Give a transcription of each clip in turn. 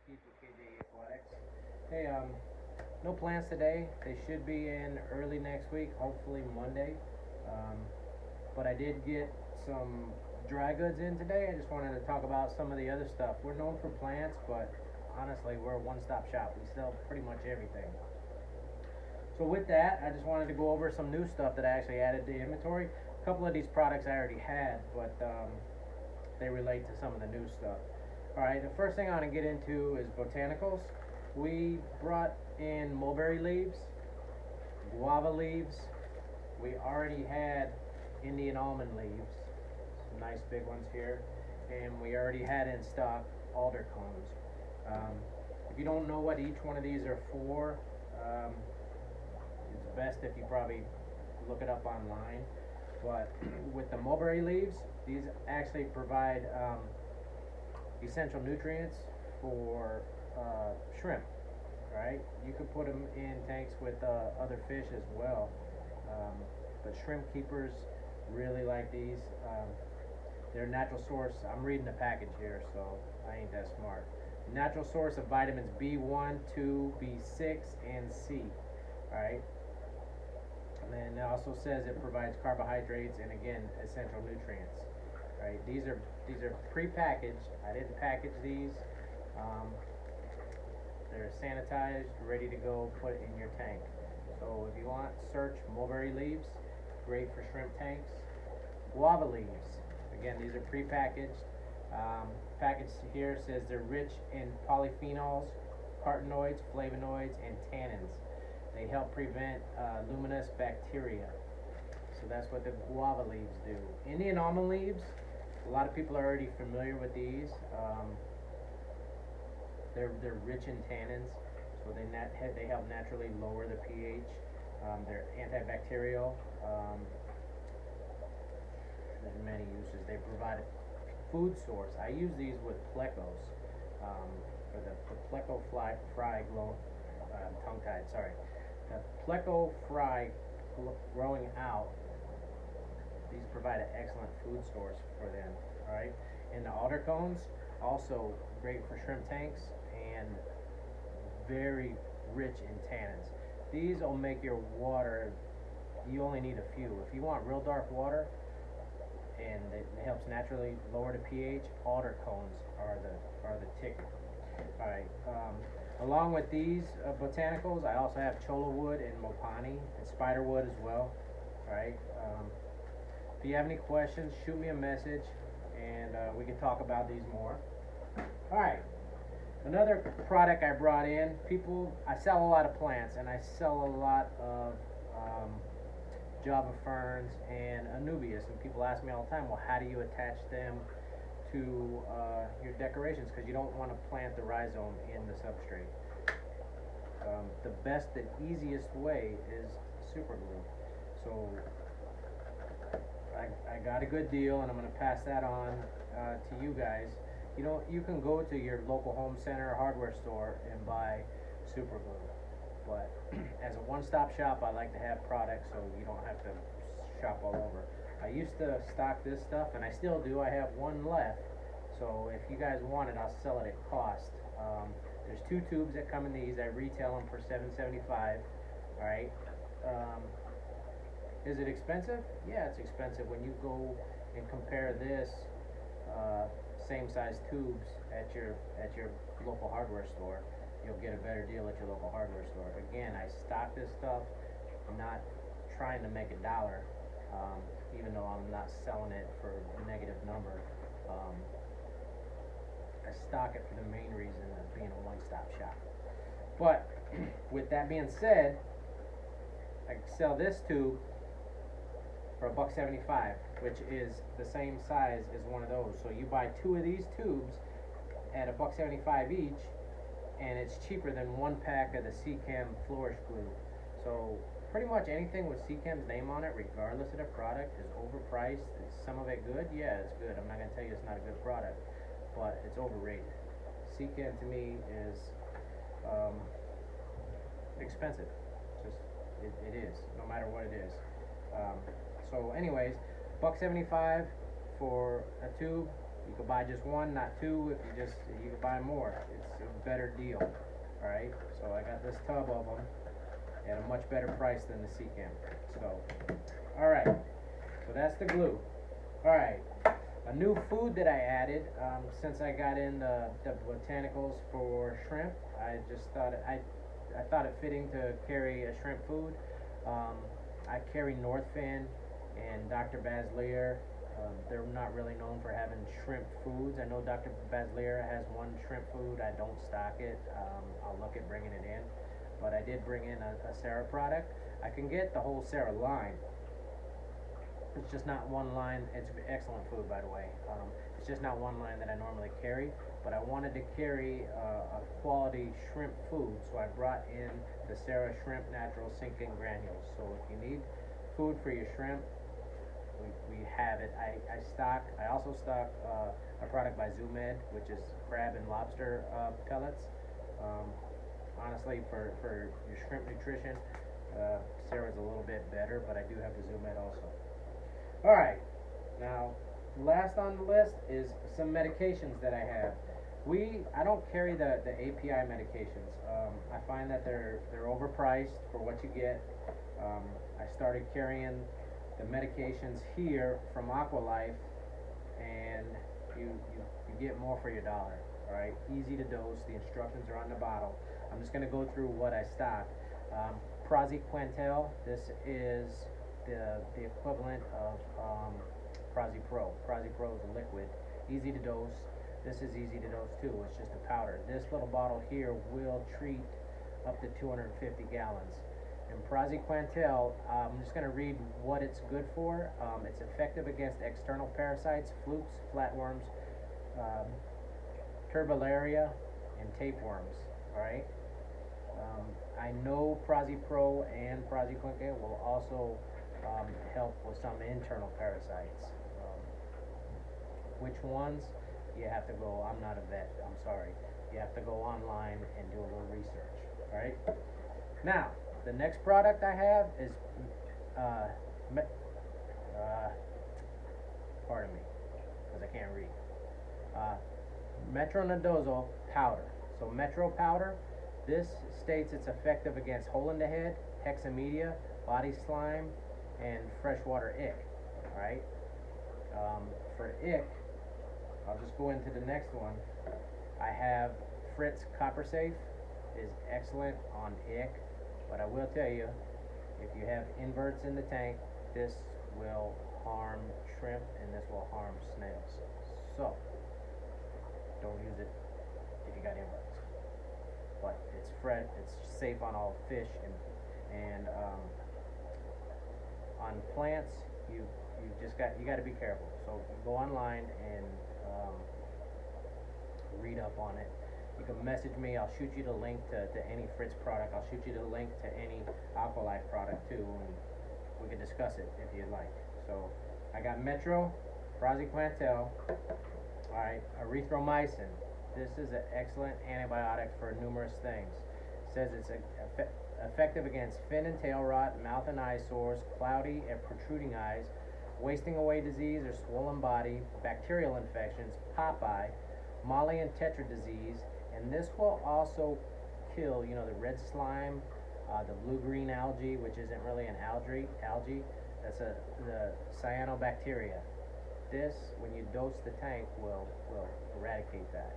Keith with KJE Aquatics. Hey, no plans today. They should be in early next week, hopefully Monday. Um, but I did get some dry goods in today. I just wanted to talk about some of the other stuff. We're known for plants, but honestly, we're a one-stop shop. We sell pretty much everything. So with that, I just wanted to go over some new stuff that I actually added to inventory. A couple of these products I already had, but they relate to some of the new stuff. Alright, the first thing I want to get into is Botanicals. We brought in mulberry leaves, guava leaves. We already had Indian almond leaves, some nice big ones here. And we already had in stock alder cones. If you don't know what each one of these are for, it's best if you probably look it up online. But with the mulberry leaves, these actually provide essential nutrients for shrimp, right? You could put them in tanks with other fish as well. But shrimp keepers really like these. They're a natural source. I'm reading the package here, so I ain't that smart. Natural source of vitamins B1, 2, B6, and C. Alright? And then it also says it provides carbohydrates and again essential nutrients. Right? These are pre-packaged. I didn't package these. They're sanitized, ready to go, put in your tank. So if you want, search mulberry leaves, great for shrimp tanks. Guava leaves, again, these are pre-packaged. Package here says they're rich in polyphenols, carotenoids, flavonoids, and tannins. They help prevent luminous bacteria. So that's what the guava leaves do. Indian almond leaves, a lot of people are already familiar with these. They're rich in tannins, so they help naturally lower the pH. They're antibacterial. There's many uses. They provide a food source. I use these with plecos, for the pleco fry glow. Tongue-tied. Sorry, the pleco fry growing out. These provide an excellent food source for them. All right, and the alder cones also great for shrimp tanks and very rich in tannins. These will make your water. You only need a few. If you want real dark water, and it helps naturally lower the pH, alder cones are the ticket. All right. Along with these botanicals, I also have cholla wood and mopani and spider wood as well. All right. If you have any questions, shoot me a message, and we can talk about these more. All right. Another product I brought in. I sell a lot of plants, and I sell a lot of Java ferns and anubias, and people ask me all the time, well, how do you attach them to your decorations, because you don't want to plant the rhizome in the substrate. The best and easiest way is super glue. So I got a good deal, and I'm going to pass that on to you guys. You can go to your local home center or hardware store and buy super glue, but as a one-stop shop, I like to have products so you don't have to shop all over. I used to stock this stuff, and I still do. I have one left, so if you guys want it, I'll sell it at cost. There's 2 tubes that come in these. I retail them for $7.75. All right. Is it expensive? Yeah, it's expensive. When you go and compare this same size tubes at your local hardware store, you'll get a better deal at your local hardware store. Again, I stock this stuff. I'm not trying to make a dollar, even though I'm not selling it for a negative number. I stock it for the main reason of being a one-stop shop. But with that being said, I can sell this tube for $1.75, which is the same size as one of those. So you buy 2 of these tubes at $1.75 each, and it's cheaper than 1 pack of the Seachem Flourish glue. So pretty much anything with Seachem's name on it, regardless of the product, is overpriced. Is some of it good? Yeah, it's good. I'm not going to tell you it's not a good product, but it's overrated. Seachem to me is expensive. It is, no matter what it is. So anyways, $1.75 for a tube. You could buy just one, not two. If you could buy more. It's a better deal. All right. So I got this tub of them at a much better price than the Seachem. So, all right. So that's the glue. All right. A new food that I added since I got in the Botanicals for shrimp. I just thought I thought it fitting to carry a shrimp food. I carry Northfin and Dr. Baslier. They're not really known for having shrimp foods. I know Dr. Baslier has one shrimp food. I don't stock it. I'll look at bringing it in. But I did bring in a Sarah product. I can get the whole Sarah line. It's just not one line. It's excellent food, by the way. It's just not one line that I normally carry. But I wanted to carry a quality shrimp food, so I brought in the Sarah Shrimp Natural Sinking Granules. So if you need food for your shrimp, we have it. I also stock a product by ZooMed, which is crab and lobster pellets. Honestly, for your shrimp nutrition, Sarah's a little bit better, but I do have the ZooMed also. Alright, now last on the list is some medications that I have. I don't carry the API medications. I find that they're overpriced for what you get. I started carrying the medications here from Aqualife, and you get more for your dollar. Alright, easy to dose. The instructions are on the bottle. I'm just going to go through what I stock. Praziquantel, this is the equivalent of Prazipro. Prazipro is a liquid, easy to dose. This is easy to dose too, it's just a powder. This little bottle here will treat up to 250 gallons. And Praziquantel, I'm just going to read what it's good for. It's effective against external parasites, flukes, flatworms, turbularia, and tapeworms. Alright? I know Prazipro and Praziquantel will also help with some internal parasites. Which ones? You have to go, I'm not a vet, I'm sorry. You have to go online and do a little research. Alright? Now, the next product I have is, pardon me, because I can't read. Metronidazole powder. So Metro powder, this states it's effective against hole in the head, hexamedia, body slime, and freshwater ick. Alright? For ick, I'll just go into the next one. I have Fritz Copper Safe, is excellent on ick, but I will tell you, if you have inverts in the tank, this will harm shrimp and this will harm snails. So, don't use it if you got inverts. But it's safe on all fish and on plants. You got to be careful. So go online and read up on it. You can message me. I'll shoot you the link to any Fritz product. I'll shoot you the link to any Aqualife product too, and we can discuss it if you'd like. So I got Metro, Praziquantel, alright, erythromycin. This is an excellent antibiotic for numerous things. It says it's effective against fin and tail rot, mouth and eye sores, cloudy and protruding eyes, wasting away disease or swollen body, bacterial infections, pop eye, molly and tetra disease, and this will also kill, the red slime, the blue-green algae, which isn't really an algae. That's the cyanobacteria. This, when you dose the tank, will eradicate that.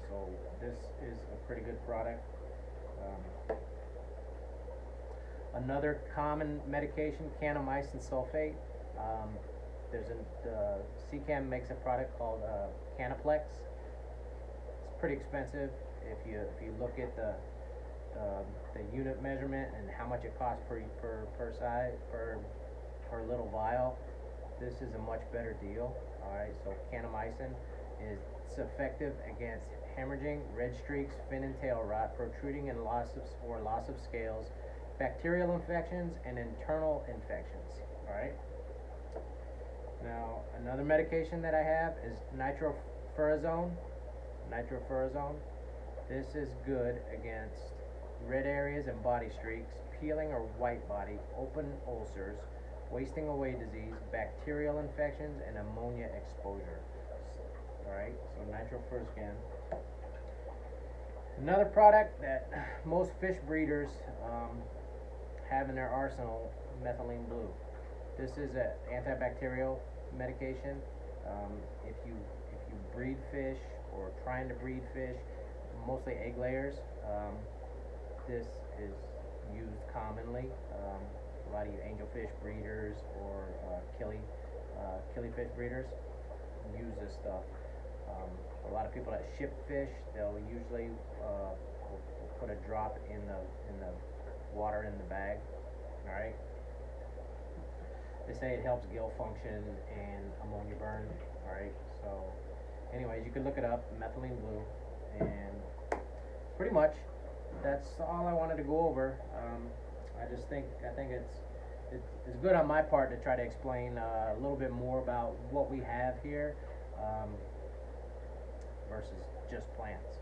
So this is a pretty good product. Another common medication, kanamycin sulfate. Seachem makes a product called Canaplex. It's pretty expensive. If you look at the unit measurement and how much it costs per little vial, this is a much better deal. Alright, so kanamycin is effective against hemorrhaging, red streaks, fin and tail rot, protruding and loss of scales, bacterial infections, and internal infections. Alright. Now, another medication that I have is nitrofurazone. This is good against red areas and body streaks, peeling or white body, open ulcers, wasting away disease, bacterial infections, and ammonia exposure. Alright, so nitro furscan. Another product that most fish breeders have in their arsenal, methylene blue. This is an antibacterial medication. If you breed fish or trying to breed fish, mostly egg layers, this is used commonly. A lot of you angelfish breeders or killifish breeders use this stuff. A lot of people that ship fish, they'll usually will put a drop in the water in the bag. All right. They say it helps gill function and ammonia burn. All right. So, anyways, you can look it up, methylene blue, and pretty much that's all I wanted to go over. I think it's good on my part to try to explain a little bit more about what we have here. Versus just plants.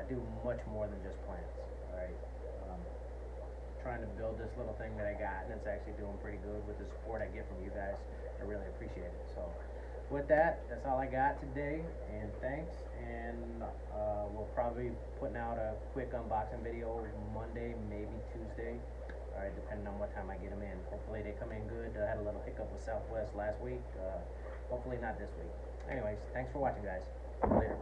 I do much more than just plants. Alright. Trying to build this little thing that I got, and it's actually doing pretty good with the support I get from you guys. I really appreciate it. So with that, that's all I got today, and thanks. And we'll probably be putting out a quick unboxing video Monday, maybe Tuesday. Alright, depending on what time I get them in. Hopefully they come in good. I had a little hiccup with Southwest last week. Hopefully not this week. Anyways, thanks for watching, guys. Later.